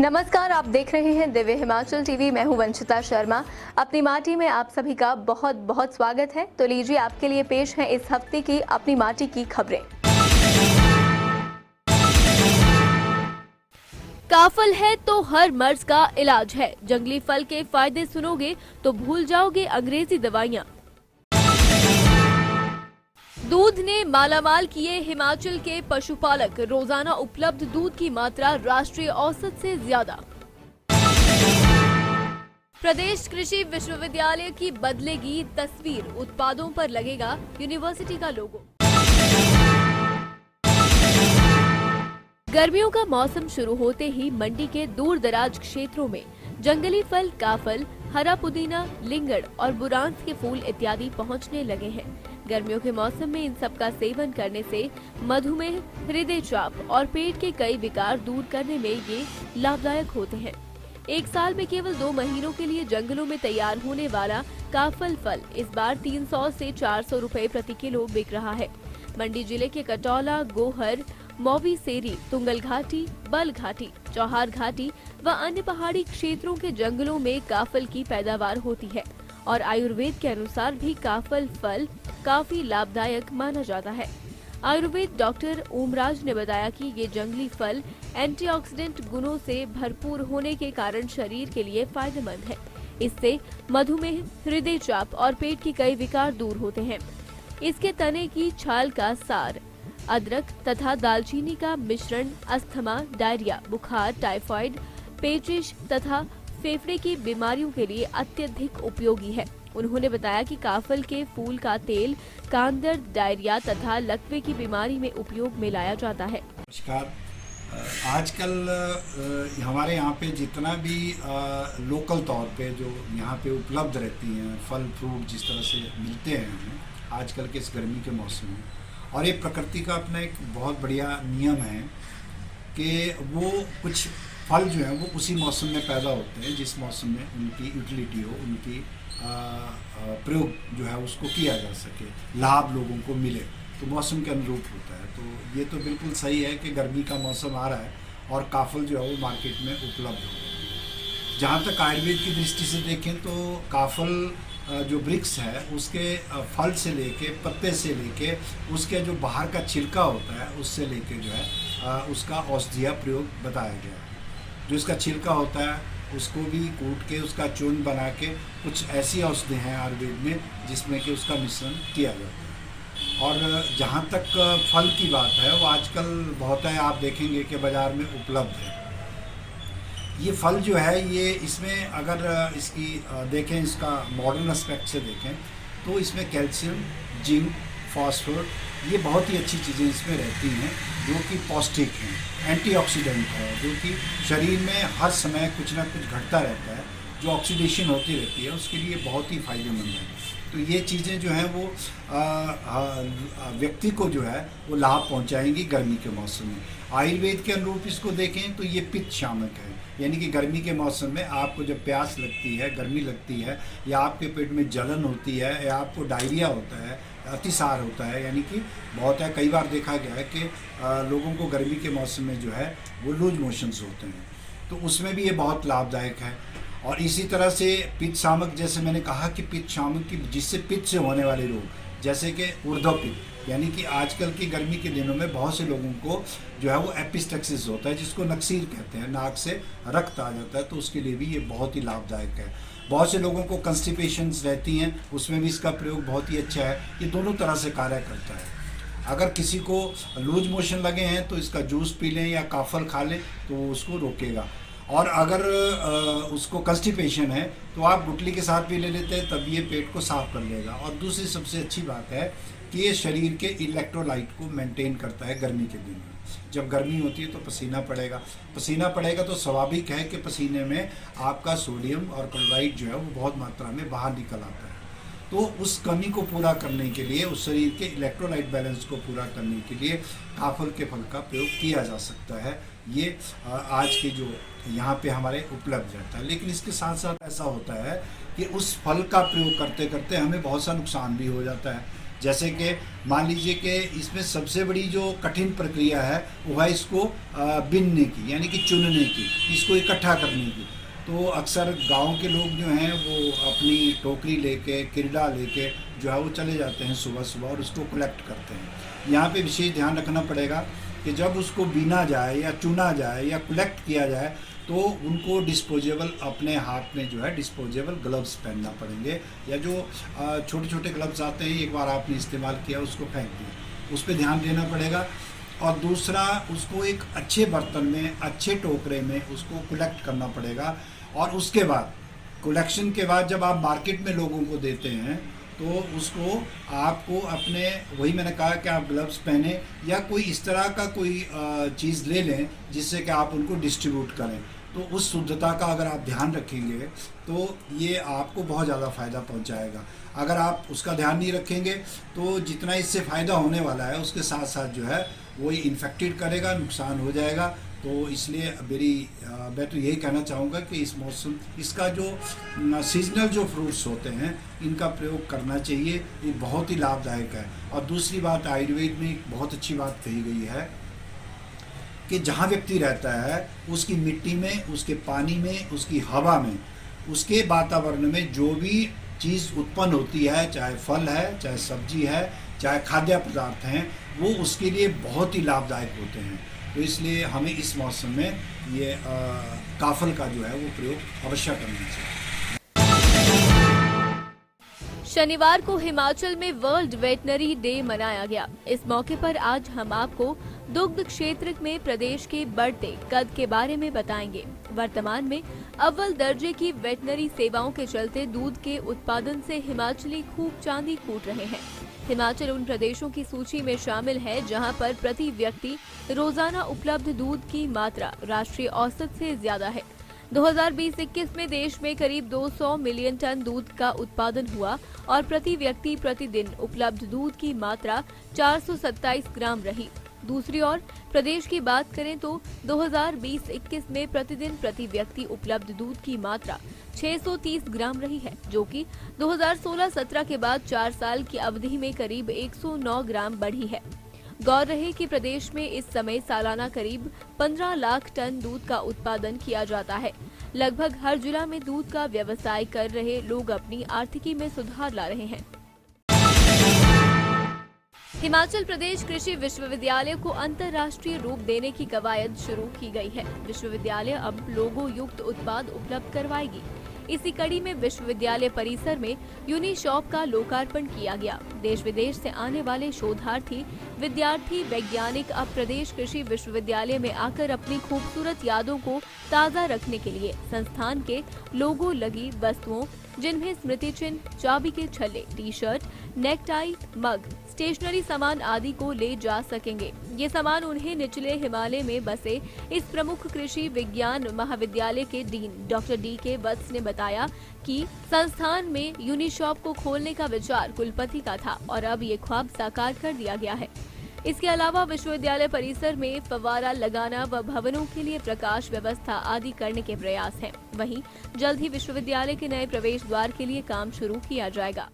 नमस्कार, आप देख रहे हैं दिव्य हिमाचल टीवी। मैं हूं वंशिता शर्मा। अपनी माटी में आप सभी का बहुत बहुत स्वागत है। तो लीजिए, आपके लिए पेश है इस हफ्ते की अपनी माटी की खबरें। काफल है तो हर मर्ज का इलाज है। जंगली फल के फायदे सुनोगे तो भूल जाओगे अंग्रेजी दवाइयाँ। दूध ने मालामाल किए हिमाचल के पशुपालक। रोजाना उपलब्ध दूध की मात्रा राष्ट्रीय औसत से ज्यादा। प्रदेश कृषि विश्वविद्यालय की बदलेगी तस्वीर। उत्पादों पर लगेगा यूनिवर्सिटी का लोगो। गर्मियों का मौसम शुरू होते ही मंडी के दूर दराज क्षेत्रों में जंगली फल काफल, हरा पुदीना, लिंगड़ और बुरांस के फूल इत्यादि पहुंचने लगे हैं। गर्मियों के मौसम में इन सब का सेवन करने से मधुमेह, हृदय चाप और पेट के कई विकार दूर करने में ये लाभदायक होते हैं। एक साल में केवल 2 महीनों के लिए जंगलों में तैयार होने वाला काफल फल इस बार 300 से 400 रुपए प्रति किलो बिक रहा है। मंडी जिले के कटौला, गोहर, मौवी सेरी, तुंगल घाटी, बल घाटी, चौहार घाटी व अन्य पहाड़ी क्षेत्रों के जंगलों में काफल की पैदावार होती है और आयुर्वेद के अनुसार भी काफल फल काफी लाभदायक माना जाता है। आयुर्वेद डॉक्टर ओमराज ने बताया कि ये जंगली फल एंटीऑक्सीडेंट गुणों से भरपूर होने के कारण शरीर के लिए फायदेमंद है। इससे मधुमेह, हृदय चाप और पेट के कई विकार दूर होते हैं। इसके तने की छाल का सार, अदरक तथा दालचीनी का मिश्रण अस्थमा, डायरिया, बुखार, टाइफाइड, पेचिश तथा फेफड़े की बीमारियों के लिए अत्यधिक उपयोगी है। उन्होंने बताया कि काफल के फूल का तेल कान दर्द, डायरिया तथा लकवे की बीमारी में उपयोग में लाया जाता है। नमस्कार। आजकल हमारे यहाँ पे जितना भी लोकल तौर पे जो यहाँ पे उपलब्ध रहती हैं फल फ्रूट जिस तरह से मिलते हैं हमें आजकल के इस गर्मी के मौसम में, और ये प्रकृति का अपना एक बहुत बढ़िया नियम है कि वो कुछ फल जो है वो उसी मौसम में पैदा होते हैं जिस मौसम में उनकी यूटिलिटी हो, उनकी प्रयोग जो है उसको किया जा सके, लाभ लोगों को मिले, तो मौसम के अनुरूप होता है। तो ये तो बिल्कुल सही है कि गर्मी का मौसम आ रहा है और काफल जो है वो मार्केट में उपलब्ध हो। जहाँ तक आयुर्वेद की दृष्टि से देखें तो काफल जो वृक्ष है उसके फल से लेके, पत्ते से लेके, उसके जो बाहर का छिलका होता है उससे लेके जो है उसका औषधीय प्रयोग बताया गया है। जो इसका छिलका होता है उसको भी कूट के उसका चूर्ण बना के कुछ ऐसी औषधि हैं आयुर्वेद में जिसमें कि उसका मिश्रण किया जाता है। और जहाँ तक फल की बात है वो आजकल बहुत है, आप देखेंगे कि बाज़ार में उपलब्ध है। ये फल जो है ये इसमें अगर इसकी देखें, इसका मॉडर्न एस्पेक्ट से देखें तो इसमें कैल्शियम, जिंक, फास्फोर, ये बहुत ही अच्छी चीज़ें इसमें रहती हैं जो कि पौष्टिक हैं। एंटीऑक्सीडेंट है जो कि शरीर में हर समय कुछ ना कुछ घटता रहता है, जो ऑक्सीडेशन होती रहती है उसके लिए बहुत ही फायदेमंद है। तो ये चीज़ें जो हैं वो व्यक्ति को जो है वो लाभ पहुंचाएंगी गर्मी के मौसम में। आयुर्वेद के अनुरूप इसको देखें तो ये पित्त शामक है, यानी कि गर्मी के मौसम में आपको जब प्यास लगती है, गर्मी लगती है, या आपके पेट में जलन होती है, या आपको डायरिया होता है, अतिसार होता है, यानी कि बहुत है, कई बार देखा गया है कि लोगों को गर्मी के मौसम में जो है वो लूज मोशंस होते हैं, तो उसमें भी ये बहुत लाभदायक है। और इसी तरह से पित्त शामक, जैसे मैंने कहा कि पित्त शामक की जिससे पित्त से होने वाले रोग जैसे कि ऊर्ध्वपित्त, यानी कि आजकल की गर्मी के दिनों में बहुत से लोगों को जो है वो एपिस्टेक्सिस होता है जिसको नक्सीर कहते हैं, नाक से रक्त आ जाता है, तो उसके लिए भी ये बहुत ही लाभदायक है। बहुत से लोगों को कंस्टिपेशंस रहती हैं, उसमें भी इसका प्रयोग बहुत ही अच्छा है। ये दोनों तरह से कार्य करता है। अगर किसी को लूज मोशन लगे हैं तो इसका जूस पी लें या काफल खा लें तो वो उसको रोकेगा, और अगर उसको कंस्टिपेशन है तो आप गुटली के साथ भी ले लेते हैं, तब ये पेट को साफ कर लेगा। और दूसरी सबसे अच्छी बात है कि ये शरीर के इलेक्ट्रोलाइट को मेंटेन करता है। गर्मी के दिन में जब गर्मी होती है तो पसीना पड़ेगा तो स्वाभाविक है कि पसीने में आपका सोडियम और क्लोराइड जो है वो बहुत मात्रा में बाहर निकल आता है। तो उस कमी को पूरा करने के लिए, उस शरीर के इलेक्ट्रोलाइट बैलेंस को पूरा करने के लिए काफल के फल का प्रयोग किया जा सकता है। ये आज के जो यहाँ पे हमारे उपलब्ध रहता है। लेकिन इसके साथ साथ ऐसा होता है कि उस फल का प्रयोग करते करते हमें बहुत सा नुकसान भी हो जाता है। जैसे कि मान लीजिए कि इसमें सबसे बड़ी जो कठिन प्रक्रिया है वो है इसको बिनने की, यानी कि चुनने की, इसको इकट्ठा करने की। तो अक्सर गांव के लोग जो हैं वो अपनी टोकरी लेके, किरडा लेके जो है वो चले जाते हैं सुबह सुबह और उसको कलेक्ट करते हैं। यहाँ पे विशेष ध्यान रखना पड़ेगा कि जब उसको बीना जाए या चुना जाए या कलेक्ट किया जाए तो उनको डिस्पोजेबल, अपने हाथ में जो है डिस्पोजेबल ग्लव्स पहनना पड़ेंगे, या जो छोटे छोटे ग्लव्स आते हैं एक बार आपने इस्तेमाल किया उसको फेंक दिया, उस पर ध्यान देना पड़ेगा। और दूसरा, उसको एक अच्छे बर्तन में, अच्छे टोकरे में उसको कलेक्ट करना पड़ेगा। और उसके बाद, कलेक्शन के बाद जब आप मार्केट में लोगों को देते हैं तो उसको आपको अपने, वही मैंने कहा कि आप ग्लव्स पहने या कोई इस तरह का कोई चीज़ ले लें जिससे कि आप उनको डिस्ट्रीब्यूट करें। तो उस शुद्धता का अगर आप ध्यान रखेंगे तो ये आपको बहुत ज़्यादा फ़ायदा पहुंचाएगा। अगर आप उसका ध्यान नहीं रखेंगे तो जितना इससे फ़ायदा होने वाला है उसके साथ साथ जो है वो इन्फेक्टेड करेगा, नुकसान हो जाएगा। तो इसलिए मैं तो यही कहना चाहूँगा कि इस मौसम, इसका जो सीजनल जो फ्रूट्स होते हैं इनका प्रयोग करना चाहिए, ये बहुत ही लाभदायक है। और दूसरी बात, आयुर्वेद में एक बहुत अच्छी बात कही गई है कि जहाँ व्यक्ति रहता है उसकी मिट्टी में, उसके पानी में, उसकी हवा में, उसके वातावरण में जो भी चीज़ उत्पन्न होती है, चाहे फल है, चाहे सब्जी है, चाहे खाद्य पदार्थ हैं, वो उसके लिए बहुत ही लाभदायक होते हैं। तो इसलिए हमें इस मौसम में ये काफल का जो है वो प्रयोग अवश्य करना चाहिए। शनिवार को हिमाचल में वर्ल्ड वेटनरी डे मनाया गया। इस मौके पर आज हम आपको दुग्ध क्षेत्र में प्रदेश के बढ़ते कद के बारे में बताएंगे। वर्तमान में अव्वल दर्जे की वेटनरी सेवाओं के चलते दूध के उत्पादन से हिमाचली खूब चांदी कूट रहे हैं। हिमाचल उन प्रदेशों की सूची में शामिल है जहां पर प्रति व्यक्ति रोजाना उपलब्ध दूध की मात्रा राष्ट्रीय औसत से ज्यादा है। 2020-21 में देश में करीब 200 मिलियन टन दूध का उत्पादन हुआ और प्रति व्यक्ति प्रतिदिन उपलब्ध दूध की मात्रा 427 ग्राम रही। दूसरी ओर प्रदेश की बात करें तो 2020-21 में प्रतिदिन प्रति व्यक्ति उपलब्ध दूध की मात्रा 630 ग्राम रही है, जो कि 2016-17 के बाद 4 साल की अवधि में करीब 109 ग्राम बढ़ी है। गौर रहे कि प्रदेश में इस समय सालाना करीब 15 लाख टन दूध का उत्पादन किया जाता है। लगभग हर जिला में दूध का व्यवसाय कर रहे लोग अपनी आर्थिकी में सुधार ला रहे हैं। हिमाचल प्रदेश कृषि विश्वविद्यालय को अंतर्राष्ट्रीय रूप देने की कवायद शुरू की गई है। विश्वविद्यालय अब लोगो युक्त उत्पाद उपलब्ध करवाएगी। इसी कड़ी में विश्वविद्यालय परिसर में यूनिशॉप का लोकार्पण किया गया। देश विदेश से आने वाले शोधार्थी, विद्यार्थी, वैज्ञानिक अब प्रदेश कृषि विश्वविद्यालय में आकर अपनी खूबसूरत यादों को ताज़ा रखने के लिए संस्थान के लोगो लगी वस्तुओं, जिनमें स्मृति चिन्ह, चाबी के छल्ले, टी शर्ट, नेकटाई, मग, स्टेशनरी सामान आदि को ले जा सकेंगे। ये सामान उन्हें निचले हिमालय में बसे इस प्रमुख कृषि विज्ञान महाविद्यालय के डीन डॉक्टर DK वत्स ने बताया कि संस्थान में यूनिशॉप को खोलने का विचार कुलपति का था और अब ये ख्वाब साकार कर दिया गया है। इसके अलावा विश्वविद्यालय परिसर में फव्वारा लगाना व भवनों के लिए प्रकाश व्यवस्था आदि करने के प्रयास हैं। वहीं जल्द ही विश्वविद्यालय के नए प्रवेश द्वार के लिए काम शुरू किया जाएगा।